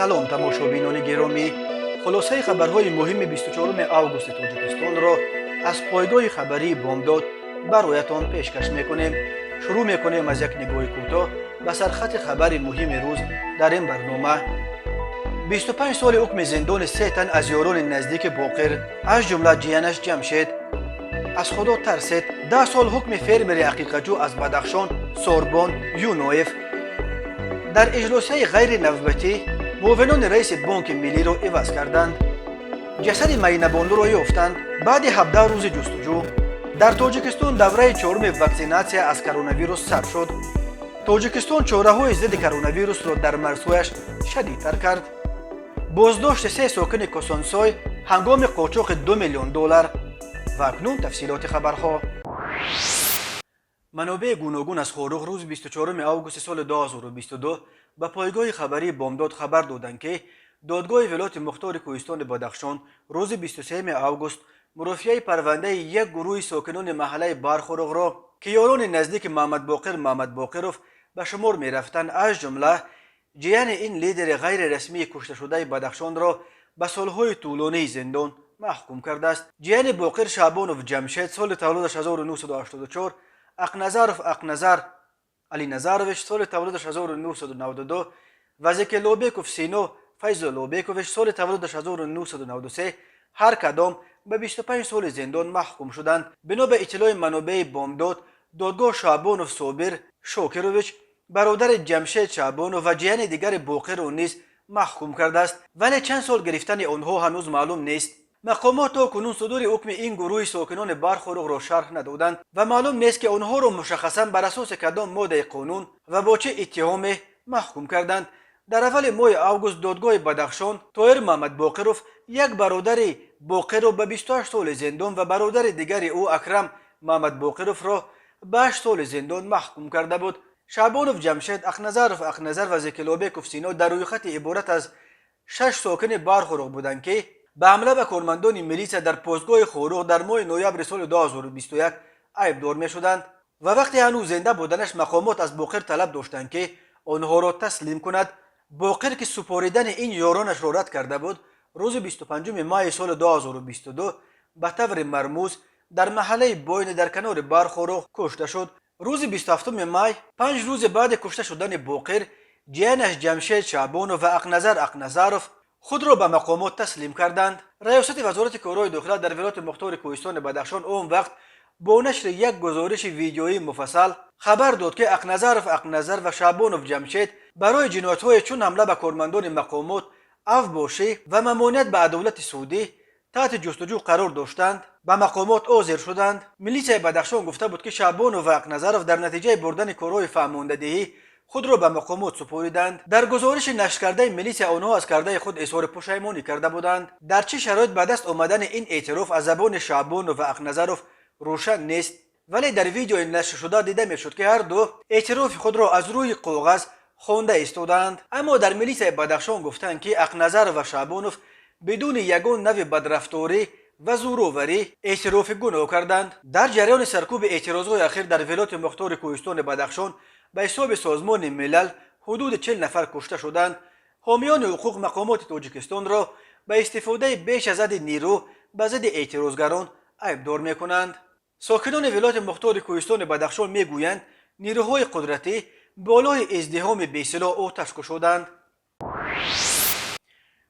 سلام تماشابینان گرامی، خلاصه خبرهای مهم 24 آگوست تاجیکستان را از پایگاه خبری بامداد برایتان پیشکش میکنیم. شروع میکنیم از یک نگاه کوتاه به سرخط خبر مهم روز در این برنامه. 25 سال حکم زندان 3 تن از یاران نزدیک باقر از جمله جیانش جمشید از خدا ترسید. 10 سال حکم فرمر حقیقتجو از بدخشان سوربان یونویف. در اجلاسه غیر نوبتی معاونان رئیس بانک ملی را عوض کردند. جسد مینبانلو را یافتند بعد 17 روز جستجو. در تاجیکستان دوره چهارم واکسیناسیون از کرونا ویروس ثبت شد. تاجیکستان چاره‌های ضد کرونا ویروس را در مرزهایش شدیدتر کرد. بازداشت 3 ساکن کاسانسای هنگام قاچاق 2 میلیون دلار. و اکنون تفصیلات خبرها. منابع گوناگون از خاروق روز 24 آگوست سال 2022 به پایگاه خبری بامداد خبر دادند که دادگاه ولایت مختار کوهستان بدخشان روز 23 آگوست مرافعه پرونده یک گروه ساکنان محله برخاروق را که یاران نزدیک محمد باقروف به شمار می رفتند از جمله جیان این لیدر غیر رسمی کشته شده بدخشان را به سالهای طولانی زندان محکوم کرده است. جیان باقر شعبانوف جمشید سال تولدش 1984، اقنظر علی نظرویش سال تولدش 1992 و زکلوبیکوف سینو فیض لوبیکوویچ سال تولدش 1993 هر کدام به 25 سال زندان محکوم شدند. بنا به اطلاع منابع بامداد، دادگاه شعبانوف صابر شاکرویچ برادر جمشید شعبانوف و جیان دیگر باقر را نیز محکوم کرده است، ولی چند سال گرفتن آنها هنوز معلوم نیست. مقامات تا کنون صدور حکم این گروه ساکنان برخاروق را شرح ندادند و معلوم نیست که آنها را مشخصا بر اساس کدام ماده قانون و با چه اتهام محکوم کردند. در اول ماه آگوست دادگاه بدخشان طاهر محمد باقروف یک برادر باقر را به 28 سال زندان و برادر دیگر او اکرم محمد باقروف را به 8 سال زندان محکوم کرده بود. شعبانوف جمشید، اقنظر و زکلوبیکوف سینا در روی خط عبارت از 6 ساکن برخاروق بودند که به حمله به کارمندان میلیس در پاسگاه خاروق در ماه نوامبر سال 2021 عیبدار می شدند و وقتی هنوز زنده بودنش مقامات از باقر طلب داشتند که آنها را تسلیم کند. باقر که سپاریدن این یارانش را رد کرده بود، روز 25 ماه سال 2022 به طور مرموز در محله بوین در کنار برخاروق کشته شد. روز 27 ماه 5 روز بعد کشته شدن باقر، جیانش جمشید شعبانوف و اقنظروف خود را به مقامات تسلیم کردند. ریاست وزارت کارهای داخله در ولایت مختار کوهستان بدخشان اون وقت با نشر یک گزارش ویدیویی مفصل خبر داد که اقنظر و شعبانوف جمشید برای جنایت‌های چون حمله به کارمندان مقامات، افباشی و ممانعت به دولت سعودی تحت جستجو قرار داشتند. به مقامات حاضر شدند. میلیس بدخشان گفته بود که شعبانوف و اقنظروف در نتیجه بردن کارهای فرماندهی خود را به مقامات سپردند. در گزارش نشر کرده میلیس آنها از کرده خود اظهار پشیمانی کرده بودند. در چه شرایط به دست آمدن این اعتراف از زبان شعبانوف و اقنظروف روشن نیست، ولی در ویدیو نشر شده دیده میشد که هر دو اعتراف خود را از روی کاغذ خوانده ایستادند. اما در میلیس بدخشان گفتند که اقنظر و شعبانوف بدون یگان نوع بدرفتاری و زورآوری اعتراف گناه کردند. در جریان سرکوب اعتراضهای اخیر در ولایت مختار کوهستان بدخشان به حساب سازمان ملل حدود 40 نفر کشته شدند. حامیان حقوق مقامات تاجیکستان را به استفاده بیش از حد نیرو به ضد اعتراضگران عیبدار میکنند. ساکنان ولایت مختار کوهستان بدخشان میگویند نیروهای قدرتی بالای ازدحام بی‌سلاح آتش گشودند.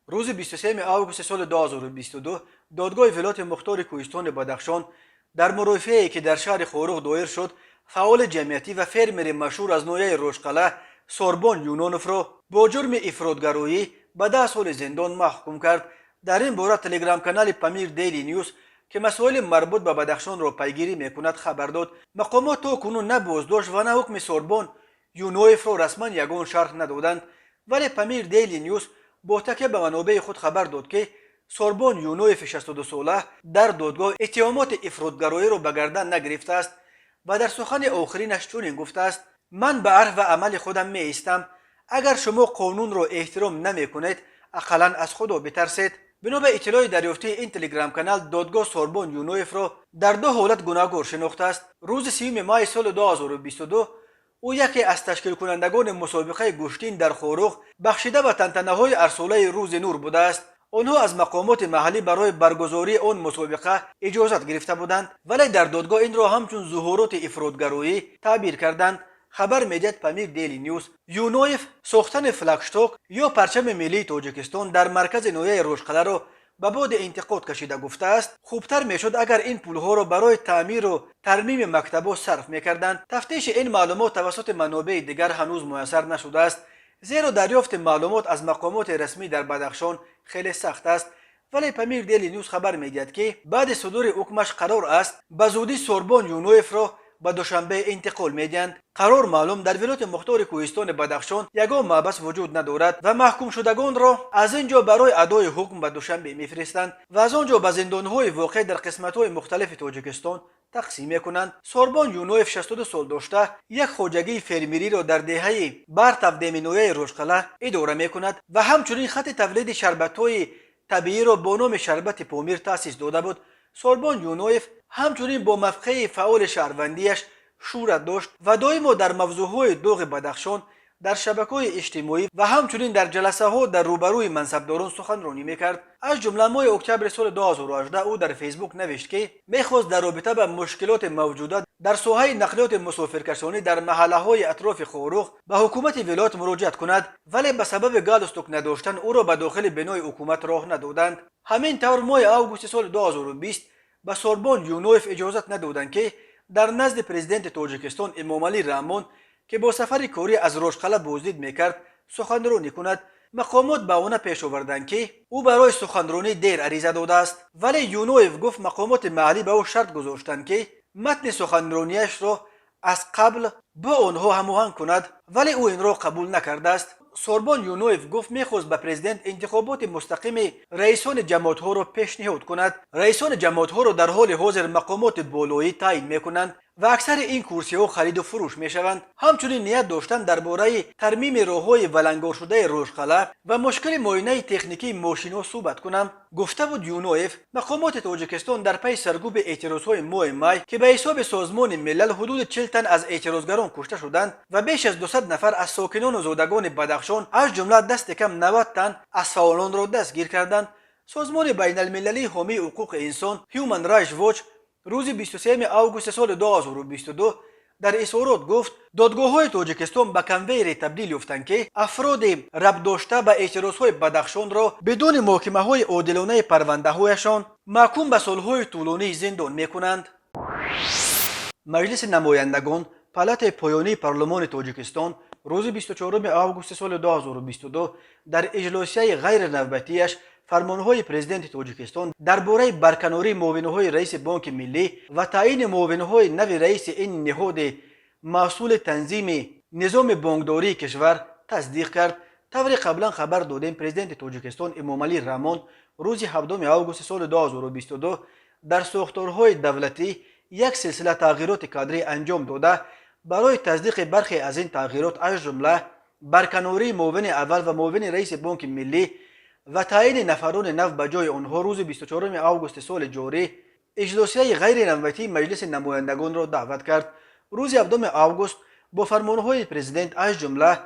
روز 23 آگوست سال 2022 دادگاه ولایت مختار کوهستان بدخشان در مرافعه‌ای که در شهر خاروق دایر شد، فعال جمعیتی و فرمر مشهور از ناحیه روشقلعه سوربان یونویف را با جرم افراطگرایی به 10 سال زندان محکوم کرد. در این باره تلگرام کانال پامیر دیلی نیوز که مسائل مربوط به بدخشان را پیگیری میکند خبر داد. مقامات تا کنون نه بازداشت و نه حکم سوربان یونویف را رسما یگان شرح ندادند، ولی پامیر دیلی نیوز با تکیه به منابع خود خبر داد که سوربان یونویف 62 ساله در دادگاه اتهامات افراطگرایی را به گردن نگرفته است و در سخن آخرینش چنین گفته است: من به عرف و عمل خودم می ایستم. اگر شما قانون را احترام نمی کنید، اقلا از خدا بترسید. بنا به اطلاع دریافتی این تلگرام کانال، دادگاه سوربان یونویف را در 2 حالت گناهکار شناخته است. روز 3 ماه سال 2022 او یکی از تشکیل کنندگان مسابقه گشتین در خوروغ بخشیده به تنتنه‌های ارسوله روز نور بوده است. آنها از مقامات محلی برای برگزاری آن مسابقه اجازت گرفته بودند، ولی در دادگاه این را همچون ظهورات افراطگرایی تعبیر کردند. خبر میدهد پامیر دیلی نیوز یونویف ساختن فلگشتاک یا پرچم ملی تاجیکستان در مرکز نویه رشقله را به بعد انتقاد کشیده گفته است خوبتر میشد اگر این پولها را برای تعمیر و ترمیم مکتب‌ها صرف میکردند. تفتیش این معلومات توسط منابع دیگر هنوز میسر نشده است، زیرا دریافت معلومات از مقامات رسمی در بدخشان خیلی سخت است. ولی پامیر دیلی نیوز خبر میدهد که بعد صدور حکمش قرار است به زودی سوربان یونویف را به دوشنبه انتقال میدهند. قرار معلوم در ولایت مختار کوهستان بدخشان یگان محبس وجود ندارد و محکوم شدگان را از اینجا برای ادای حکم به دوشنبه میفرستند و از آنجا به زندانهای واقع در قسمت‌های مختلف تاجیکستان تقسیم میکنند. سوربان یونویف 62 سال داشته یک خواجگی فرمیری را در دهه بر تقدیم نویه رشقله اداره میکند و همچنین خط تولید شربت‌های طبیعی را با نام شربت پامیر تأسیس داده بود. سوربان یونویف همچنین با مفقه فعال شهروندیش شهرت داشت و دائما در موضوعهای داغ بدخشان در شبکه‌های اجتماعی و همچنین در جلسه ها در روبروی منصبداران سخنرانی میکرد. از جمله ماه اکتبر سال 2018 او در فیسبوک نوشت که میخواست در رابطه با مشکلات موجوده در ساحه نقلیات مسافرکشانی در محله‌های اطراف خوروغ به حکومت ولایت مراجعت کند، ولی به سبب گالستوک نداشتن او را به داخل بنای حکومت راه ندادند. همین طور ماه آگوست سال 2020 به سوربان یونویف اجازت ندادند که در نزد پرزیدنت تاجیکستان امامعلی رحمان که با سفر کاری از رشقله بازدید میکرد سخنرانی کند. مقامات به آن پیش آوردند که او برای سخنرانی دیر عریضه داده است، ولی یونویف گفت مقامات محلی به او شرط گذاشتند که متن سخنرانیش را از قبل با آنها هماهنگ کند، ولی او این را قبول نکرده است. سوربان یونویف گفت میخواست به پرزیدنت انتخابات مستقیم رئیسان جماعت‌ها را پیشنهاد کند. رئیسان جماعت‌ها را در حال حاضر مقامات بالایی تعیین میکنند و اکثر این کرسی‌ها خرید و فروش میشوند. همچنین نیت داشتند درباره ترمیم راه‌های ولنگار شده رشقله و مشکل معاینه تکنیکی ماشین‌ها صحبت کنم، گفته بود یونویف. مقامات تاجیکستان در پی سرکوب اعتراض‌های ماه می که به حساب سازمان ملل حدود 40 تن از اعتراضگران کشته شدند و بیش از 200 نفر از ساکنان و زادگان بدخشان از جمله دست کم 90 تن از فعالان را دستگیر کردند. سازمان بین المللی حامی حقوق انسان هیومن رایتس واچ روز 23 آگوست سال 2022 در اظهارات گفت دادگاه‌های تاجیکستان به کنویر تبدیل یافتند که افراد ربط داشته به اعتراض‌های بدخشان را بدون محاکمه‌های عادلانه پرونده‌هایشان محکوم به سال‌های طولانی زندان می‌کنند. مجلس نمایندگان پالات پایانی پارلمان تاجیکستان روز 24 آگوست سال 2022 در اجلاسیه غیر نوبتیش فرمانهای پرزیدنت تاجیکستان درباره برکناری معاونهای رئیس بانک ملی و تعیین معاونهای نو رئیس این نهاد مسئول تنظیم نظام بانکداری کشور تصدیق کرد. طور قبلا خبر دادیم پرزیدنت تاجیکستان امامعلی رحمان روز 7 آگوست سال 2022 در ساختارهای دولتی یک سلسله تغییرات کادری انجام داده. برای تصدیق برخی از این تغییرات از جمله برکناری معاون اول و معاون رئیس بانک ملی و تعیین نفران نو به جای آنها روز 24 آگوست سال جاری اجلاسیه غیر نوبتی مجلس نمایندگان را دعوت کرد. روز 7 آگوست با فرمانهای پرزیدنت از جمله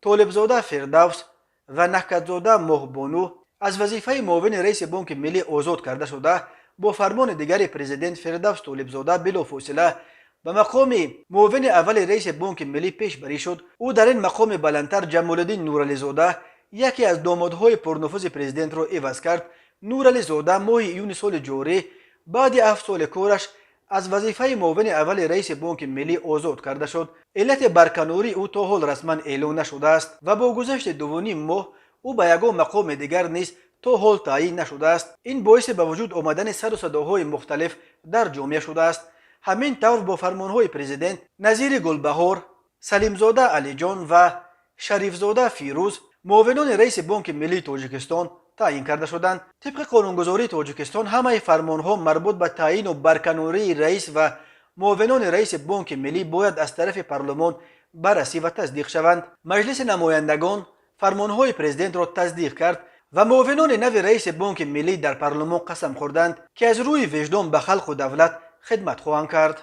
طالبزاده فردوس و نکهتزاده مهبانو از وظیفه معاون رئیس بانک ملی آزاد کرده شده. با فرمان دیگر پرزیدنت فردوس طالبزاده بلافاصله به مقام معاون اول رئیس بانک ملی پیشبری شد. او در این مقام بلندتر جمالالدین نورعلیزاده یکی از دامادهای پرنفوذ پرزیدنت را عوض کرد. نورعلیزاده ماه ایون سال جاری بعد 7 سال کارش از وظیفه معاون اول رئیس بانک ملی آزاد کرده شد. علت برکناری او تا حال رسما اعلام نشده است و با گذشت 2.5 ماه او به یگان مقام دیگر نیز تا حال تعیین نشده است. این باعث به وجود آمدن سر و صداهای مختلف در جامعه شده است. همین طور با فرمانهای پرزیدنت نظیر گلبهار، سلیمزاده علی جان و شریفزاده فیروز معاونان رئیس بانک ملی تاجیکستان تعیین کرده شدند. طبق قانونگذاری تاجیکستان همه فرمانها مربوط به تعیین و برکناری رئیس و معاونان رئیس بانک ملی باید از طرف پارلمان بررسی و تصدیق شوند. مجلس نمایندگان فرمانهای پرزیدنت را تصدیق کرد و معاونان نو رئیس بانک ملی در پارلمان قسم خوردند که از روی وجدان به خلق و دولت خدمت خواهند کرد.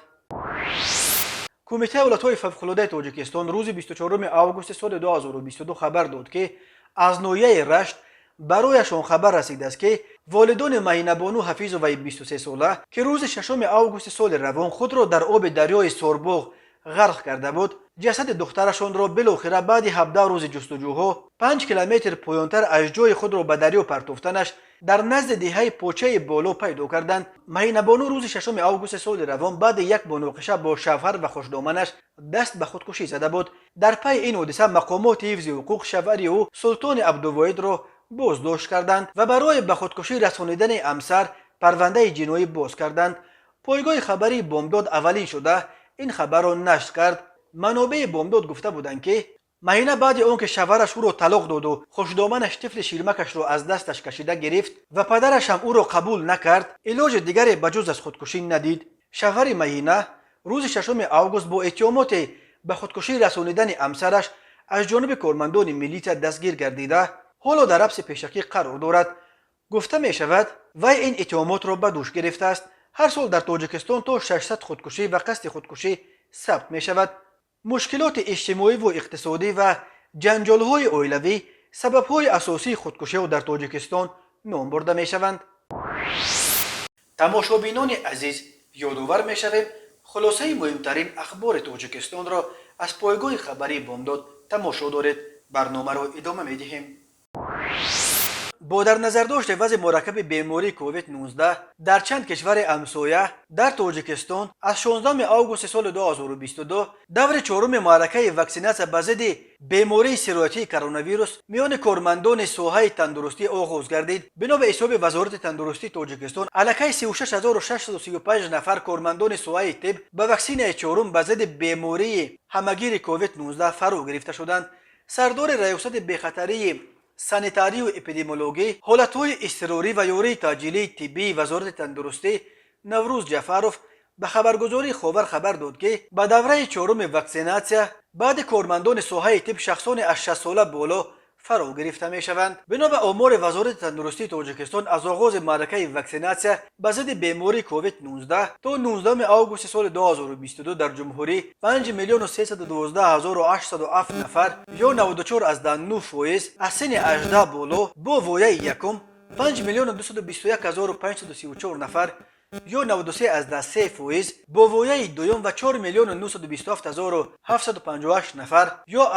کمیته ولایت‌های فوق‌العاده تاجیکستان روز 24 آگوست سال 2022 خبر داد که از ناحیه رشت برایشان خبر رسیده است که والدان مهینه بانو حفیظ وی 23 ساله که روز 6 آگوست سال روان خود را در آب دریای سوربوغ غرق کرده بود، جسد دخترشان را بالاخره بعد 17 روز جستجوها 5 کیلومتر پایین‌تر از جای خود را به دریا پرتافتنش در نزد دهه پوچه بالا پیدا کردند. مهینه بانو روز 6 آگوست سال روان بعد یک مناقشه با شوهر و خوشدامنش دست به خودکشی زده بود. در پی این حادثه مقامات حفظ حقوق شوهر او سلطان عبدالواحد را بازداشت کردند و برای به خودکشی رسانیدن همسر پرونده جنایی باز کردند. پایگاه خبری بامداد اولین شده این خبر را نشر کرد. منابع بامداد گفته بودند که مهینه بعد آنکه شوهرش او را طلاق داد و خوشدامنش طفل شیرمکش را از دستش کشیده گرفت و پدرش هم او را قبول نکرد، علاج دیگری بجز از خودکشی ندید. شوهر مهینه روز 6 آگوست با اتهامات به خودکشی رسانیدن همسرش از جانب کارمندان ملیت دستگیر گردیده حالا در حبس پیشکی قرار دارد. گفته می شود وی این اتهامات را به دوش گرفته است. هر سال در تاجیکستان تا 600 خودکشی و قصد خودکشی ثبت می شود. مشکلات اجتماعی و اقتصادی و جنجال‌های عائلوی سبب‌های اساسی خودکشی در تاجیکستان نام برده می شوند. تماشابینان عزیز، یادآور می شویم خلاصه مهمترین اخبار تاجیکستان را از پایگاه خبری بامداد تماشا دارید. برنامه را ادامه می دهیم. با در نظر داشت وضع مرکب بیماری کووید 19 در چند کشور همسایه در تاجیکستان از 16 آگوست سال 2022 دور چهارم معرکه واکسیناسیون به ضد بیماری سرایتی کرونا ویروس میان کارمندان ساحه تندرستی آغاز گردید. بنا به حساب وزارت تندرستی تاجیکستان علاکه 36635 نفر کارمندان ساحه طب به واکسین چهارم به ضد بیماری همگیر کووید 19 فرا گرفته شدند. سردار ریاست بخطری سانیتاری و اپیدمیولوژی حالتهای اضطراری و یاری تاجیلی طبی وزارت تندرستی نوروز جعفروف به خبرگزاری خاور خبر داد که به دوره چهارم واکسیناسیون بعد کارمندان ساحه طب شخصان از 60 ساله بالا فرا گرفته می شوند. بنا به آمار وزارت تندرستی تاجیکستان از آغاز معرکه واکسیناسیون به ضد بیماری کووید 19 تا 19 آگوست سال 2022 در جمهوری 5,312,807 نفر یا 94.9% از سن 18 بالا با وایه یکم 5,221,534 نفر یا 93.3% با وایه دوم و 4,927,758 نفر یا 88%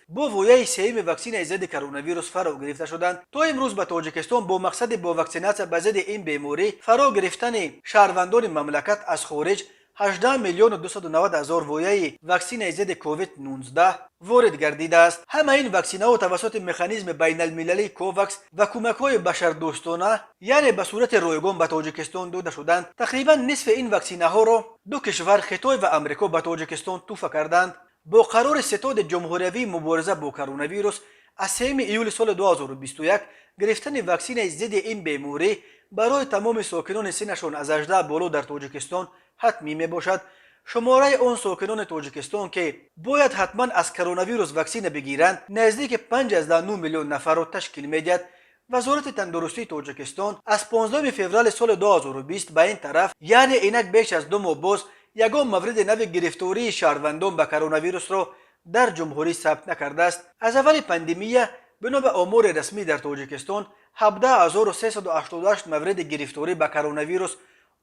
با وایه سوم واکسن ضد کرونا ویروس فرا گرفته شدند. تا امروز به تاجیکستان با مقصد با واکسیناسیون به ضد این بیماری فرا گرفتن شهروندان مملکت از خارج 18,290,000 وایه واکسن ضد کووید 19 وارد گردیده است. همه این واکسین‌ها توسط مکانیزم بین المللی کوواکس و کمک‌های بشردوستانه یعنی به صورت رایگان به تاجیکستان داده شدند. تقریبا نصف این واکسین‌ها را دو کشور خطای و آمریکا به تاجیکستان تحفه کردند. با قرار ستاد جمهوری مبارزه با کرونا ویروس از 3 ایول سال 2021 گرفتن واکسن ضد این بیماری برای تمام ساکنان سنشان از 18 بالا در تاجیکستان حتمی می باشد. شماره آن ساکنان تاجیکستان که باید حتما از کرونا ویروس واکسن بگیرند نزدیک 5.9 میلیون نفر را تشکیل می‌دهد. وزارت تندرستی تاجیکستان از 15 فوریه سال 2020 به این طرف یعنی اینک بیش از 2 ماه باز یگان مورد نو گرفتاری شهروندان به کرونا ویروس را در جمهوری ثبت نکرده است. از اول پاندمی بنا به آمار رسمی در تاجیکستان 17,388 مورد گرفتاری به کرونا ویروس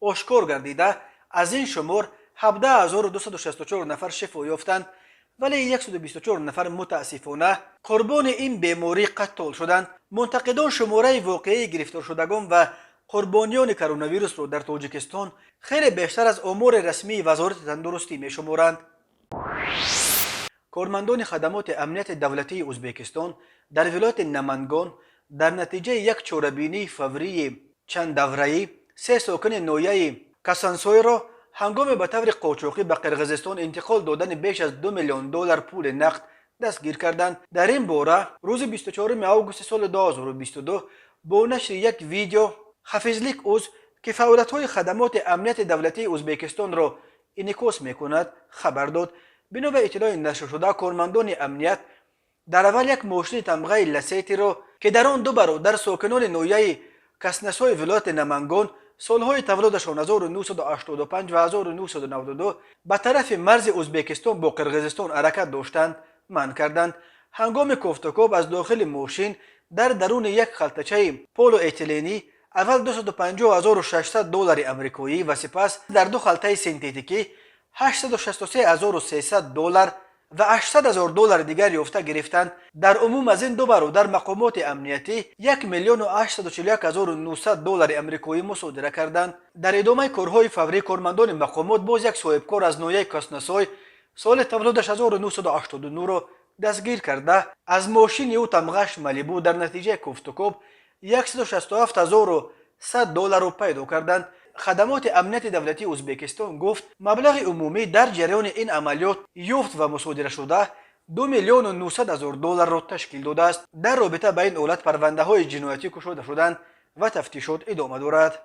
آشکار گردیده. از این شمار 17,264 نفر شفا یافتند ولی 124 نفر متاسفانه قربان این بیماری قتل شدند. منتقدان شماره واقعی گرفتار شدگان و قربانیان کرونا ویروس را در تاجیکستان خیلی بیشتر از آمار رسمی وزارت تندرستی می شمارند. کارمندان خدمات امنیت دولتی ازبکستان در ولایت نمنگان در نتیجه یک چاره‌بینی فوری چند دوره‌ای 3 ساکن ناحیه کاسانسوی را هنگام به طور قاچاقی به قرقیزستان انتقال دادن بیش از 2 میلیون دلار پول نقد دستگیر کردند. در این باره روز 24 آگوست سال 2022 با نشر یک ویدیو حفیظلیک اوز که فعالیت‌های خدمات امنیت دولتی ازبکستان را انعکاس می‌کند خبر داد. بنا به اطلاع نشر شده کارمندان امنیت در اول یک ماشین تمغه لسیتی را که در آن 2 برادر ساکنان ناحیه کاسانسوی ولایت نمنگان سالهای تولدشان 1985 و 1992 به طرف مرز ازبکستان با قرقیزستان حرکت داشتند منع کردند. هنگام کوفتکوب از داخل ماشین در درون یک خلطچه پولو اتیلنی اول 250,600 دلار امریکایی و سپس در دو خلطه سنتتیکی 863,300 دلار و 800,000 دلار دیگر یافته گرفتند. در عموم از این دو برادر مقامات امنیتی 1,841,900 دلار امریکایی مصادره کردند. در ادامه کارهای فوری کارمندان مقامات باز یک صاحبکار از ناحیه کاسنسای سال تولدش 1989 را دستگیر کرده از ماشین او تمغش مالیبو در نتیجه کوفتکوب 167,100 دلار را پیدا کردند. خدمات امنیت دولتی ازبکستان گفت مبلغ عمومی در جریان این عملیات یافت و مصادره شده 2,900,000 دلار را تشکیل داده است. در رابطه با این حالت پرونده های جنایتی گشوده شدند و تفتیشات ادامه دارد.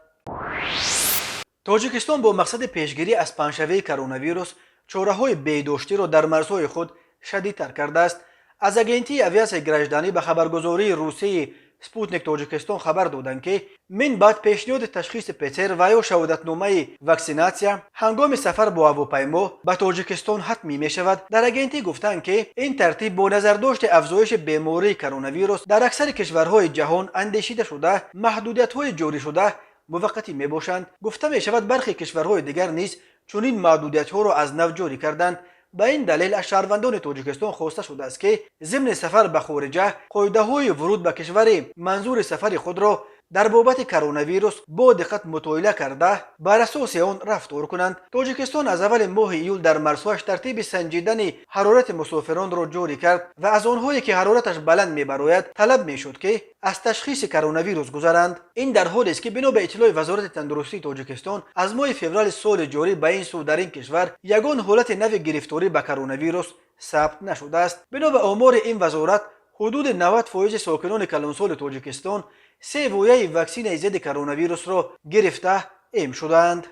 تاجیکستان با مقصد پیشگیری از پنجشنبه کرونا ویروس چاره‌های بهداشتی را در مرزهای خود شدیدتر کرده است. از اگنتی اویاسای گرجدانی به خبرگزاری روسی سپوتنیک تاجیکستان خبر دادند که من بعد پیشنهاد تشخیص پتر و یا شهادتنامه واکسیناسیا هنگام سفر با هواپیما به تاجیکستان حتمی می شود. در اگنتی گفتند که این ترتیب با نظر داشت افزایش بیماری کرونا ویروس در اکثر کشورهای جهان اندیشیده شده محدودیت‌های جاری شده موقتی می باشند. گفته می شود برخی کشورهای دیگر نیز چنین محدودیت‌ها را از نو جاری کردند. به این دلیل از شهروندان تاجیکستان خواسته شده است که ضمن سفر به خارجه قاعده‌های ورود به کشور منظور سفر خود را در بابت کرونا ویروس با دقت مطالعه کرده بر اساس آن رفتار کنند. تاجیکستان از اول ماه ایول در مرزهایش ترتیب سنجیدن حرارت مسافران را جاری کرد و از آنهایی که حرارتش بلند می‌براید طلب می‌شد که از تشخیص کرونا ویروس گذرند. این در حالی است که بنا به اطلاع وزارت تندرستی تاجیکستان از ماه فوریه سال جاری به این سو در این کشور یگان حالت نو گرفتاری به کرونا ویروس ثبت نشده است. بنا به آمار این وزارت حدود 90% ساکنان کلانسال تاجیکستان 3 ویژه واکسن ضد کرونا ویروس را گرفته ایم شدند.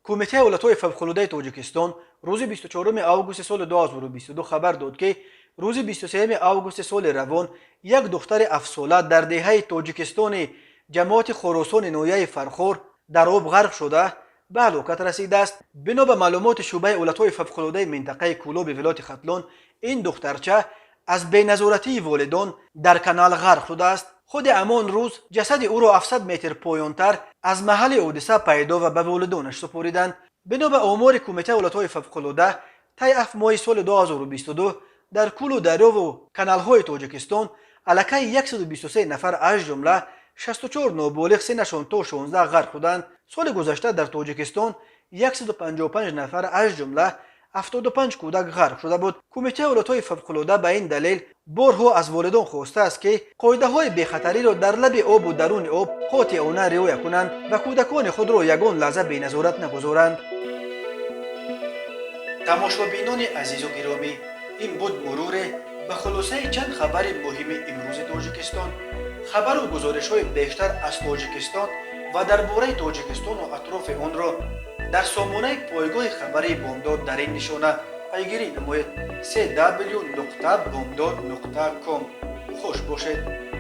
کمیته ایالت‌های فوق‌العاده تاجیکستان روز 24 آگوست سال 2022 خبر داد که روز 23 آگوست سال روان یک دختر 7 ساله در دهه تاجیکستان جماعت خراسان ناحیه فرخار در آب غرق شده به هلاکت رسیده است. بنا به معلومات شعبه ایالت‌های فوق‌العاده منطقه کولاب ولایت ختلان این دخترچه از بی‌نظارتی والدان در کانال غرق شده است. خود همان روز جسد او را 700 متر پایین‌تر از محل حادثه پیدا و به والدانش سپردند. بنا به آمار کمیته ایالت‌های فوق‌العاده طی 7 ماه سال 2022 در کول و دریا و کانال‌های تاجیکستان علاکه 123 نفر از جمله 64 نابالغ سنشان تا 16 غرق شدند. سال گذشته در تاجیکستان 155 نفر از جمله 75 کودک غرق شده بود. کمیته ایالت‌های فوق‌العاده به این دلیل بارها از والدان خواسته است که قاعده‌های بی‌خطری را در لب آب و درون آب قاطعانه رعایت کنند و کودکان خود را یگان لحظه بی‌نظارت نگذارند. تماشابینان عزیز و گرامی، این بود مرور به خلاصه چند خبر مهم امروز تاجیکستان. خبر و گزارش‌های بیشتر از تاجیکستان و درباره تاجیکستان و اطراف آن را در سامانه پایگاه خبری بامداد در این نشانه پیگیری نمایید: www.bomdad.com. خوش باشید.